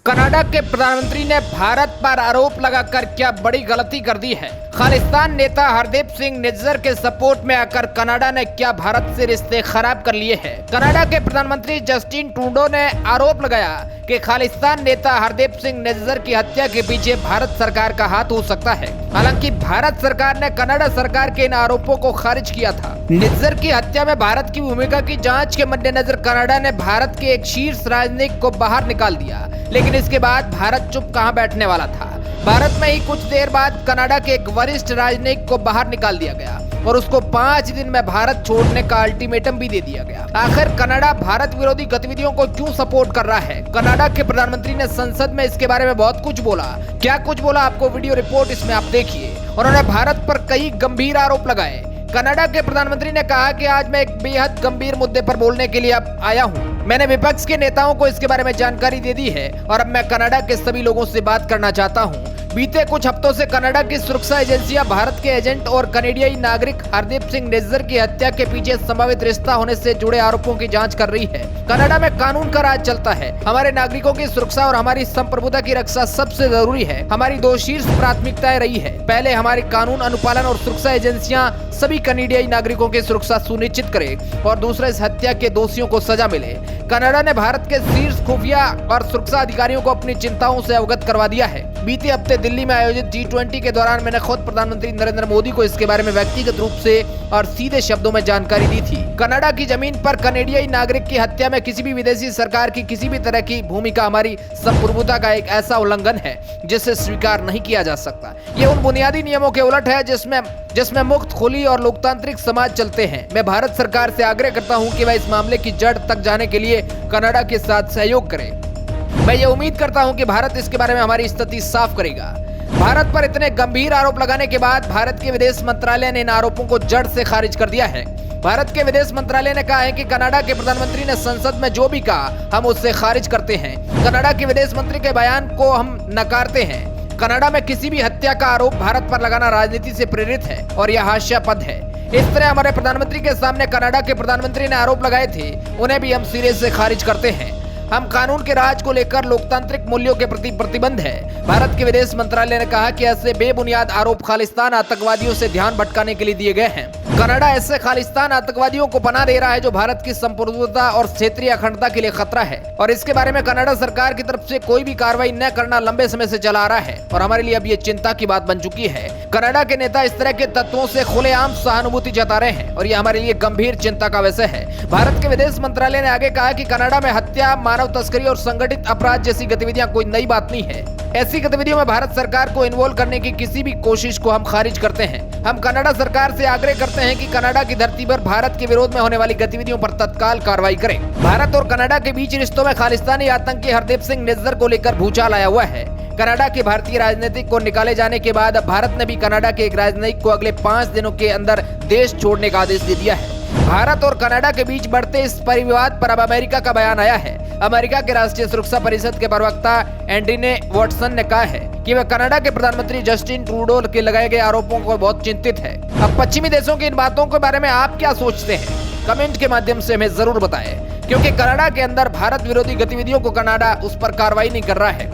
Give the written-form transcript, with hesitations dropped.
Canada के प्रधानमंत्री ने भारत पर आरोप लगाकर क्या बड़ी गलती कर दी है। खालिस्तान नेता हरदीप सिंह निज्जर के सपोर्ट में आकर कनाडा ने क्या भारत से रिश्ते खराब कर लिए हैं। कनाडा के प्रधानमंत्री जस्टिन ट्रूडो ने आरोप लगाया कि खालिस्तान नेता हरदीप सिंह निज्जर की हत्या के पीछे भारत सरकार का हाथ हो सकता है। हालांकि भारत सरकार ने कनाडा सरकार के इन आरोपों को खारिज किया था। निज्जर की हत्या में भारत की भूमिका की जांच के मद्देनजर कनाडा ने भारत के एक शीर्ष राजनयिक को बाहर निकाल दिया, लेकिन इसके बाद भारत चुप कहां बैठने वाला था। भारत में ही कुछ देर बाद कनाडा के एक वरिष्ठ राजनयिक को बाहर निकाल दिया गया और उसको 5 दिन में भारत छोड़ने का अल्टीमेटम भी दे दिया गया। आखिर कनाडा भारत विरोधी गतिविधियों को क्यों सपोर्ट कर रहा है? कनाडा के प्रधानमंत्री ने संसद में इसके बारे में बहुत कुछ बोला। क्या कुछ बोला, आपको वीडियो रिपोर्ट इसमें आप देखिए। उन्होंने भारत पर कई गंभीर आरोप लगाए। कनाडा के प्रधानमंत्री ने कहा कि आज मैं एक बेहद गंभीर मुद्दे पर बोलने के लिए अब आया हूँ। मैंने विपक्ष के नेताओं को इसके बारे में जानकारी दे दी है और अब मैं कनाडा के सभी लोगों से बात करना चाहता हूँ। बीते कुछ हफ्तों से कनाडा की सुरक्षा एजेंसियां भारत के एजेंट और कनेडियाई नागरिक हरदीप सिंह निज्जर की हत्या के पीछे संभावित रिश्ता होने से जुड़े आरोपों की जांच कर रही है। कनाडा में कानून का राज चलता है। हमारे नागरिकों की सुरक्षा और हमारी संप्रभुता की रक्षा सबसे जरूरी है। हमारी 2 शीर्ष प्राथमिकताएं रही है। पहले, हमारी कानून अनुपालन और सुरक्षा एजेंसियां सभी कनेडियाई नागरिकों की सुरक्षा सुनिश्चित करे और दूसरा, इस हत्या के दोषियों को सजा मिले। कनाडा ने भारत के शीर्ष खुफिया और सुरक्षा अधिकारियों को अपनी चिंताओं से अवगत करवा दिया है। बीते हफ्ते दिल्ली में आयोजित G20 के दौरान मैंने खुद प्रधानमंत्री नरेंद्र मोदी को इसके बारे में व्यक्तिगत रूप से और सीधे शब्दों में जानकारी दी थी। कनाडा की जमीन पर कनेडियाई नागरिक की हत्या में किसी भी विदेशी सरकार की किसी भी तरह की भूमिका हमारी संप्रभुता का एक ऐसा उल्लंघन है जिसे स्वीकार नहीं किया जा सकता। ये उन बुनियादी नियमों के उलट है जिसमें मुक्त, खुली और लोकतांत्रिक समाज चलते हैं। मैं भारत सरकार से आग्रह करता हूं कि वह इस मामले की जड़ तक जाने के लिए कनाडा के साथ सहयोग करे। मैं ये उम्मीद करता हूं कि भारत इसके बारे में हमारी स्थिति साफ करेगा। भारत पर इतने गंभीर आरोप लगाने के बाद भारत के विदेश मंत्रालय ने इन आरोपों को जड़ से खारिज कर दिया है। भारत के विदेश मंत्रालय ने कहा है कि कनाडा के प्रधानमंत्री ने संसद में जो भी कहा हम उससे खारिज करते हैं। कनाडा के विदेश मंत्री के बयान को हम नकारते हैं। कनाडा में किसी भी हत्या का आरोप भारत पर लगाना राजनीति से प्रेरित है और यह हास्यास्पद है। इस तरह हमारे प्रधानमंत्री के सामने कनाडा के प्रधानमंत्री ने आरोप लगाए थे, उन्हें भी हम सिरे से खारिज करते हैं। हम कानून के राज को लेकर लोकतांत्रिक मूल्यों के प्रति प्रतिबद्ध है। भारत के विदेश मंत्रालय ने कहा कि ऐसे बेबुनियाद आरोप खालिस्तान आतंकवादियों से ध्यान भटकाने के लिए दिए गए हैं। कनाडा ऐसे खालिस्तान आतंकवादियों को पनाह दे रहा है जो भारत की संप्रभुता और क्षेत्रीय अखंडता के लिए खतरा है और इसके बारे में कनाडा सरकार की तरफ से कोई भी कार्रवाई न करना लंबे समय से चला आ रहा है और हमारे लिए अब ये चिंता की बात बन चुकी है। कनाडा के नेता इस तरह के तत्वों से खुलेआम सहानुभूति जता रहे हैं और ये हमारे लिए गंभीर चिंता का विषय है। भारत के विदेश मंत्रालय ने आगे कहा कि कनाडा में हत्या, मानव तस्करी और संगठित अपराध जैसी गतिविधियां कोई नई बात नहीं है। ऐसी गतिविधियों में भारत सरकार को इन्वॉल्व करने की किसी भी कोशिश को हम खारिज करते हैं। हम कनाडा सरकार से आग्रह करते हैं कि कनाडा की धरती पर भारत के विरोध में होने वाली गतिविधियों पर तत्काल कार्रवाई करें। भारत और कनाडा के बीच रिश्तों में खालिस्तानी आतंकी हरदीप सिंह निज्जर को लेकर भूचाल आया हुआ है। कनाडा के भारतीय राजनीतिक को निकाले जाने के बाद भारत ने भी कनाडा के एक राजनयिक को अगले 5 दिनों के अंदर देश छोड़ने का आदेश दे दिया है। भारत और कनाडा के बीच बढ़ते इस परिविवाद पर अब अमेरिका का बयान आया है। अमेरिका के राष्ट्रीय सुरक्षा परिषद के प्रवक्ता एंड्रीने वॉटसन ने कहा है कि वह कनाडा के प्रधानमंत्री जस्टिन ट्रूडो के लगाए गए आरोपों को बहुत चिंतित है। अब पश्चिमी देशों की इन बातों के बारे में आप क्या सोचते हैं? कमेंट के माध्यम से हमें जरूर बताएं, क्योंकि कनाडा के अंदर भारत विरोधी गतिविधियों को कनाडा उस पर कार्रवाई नहीं कर रहा है।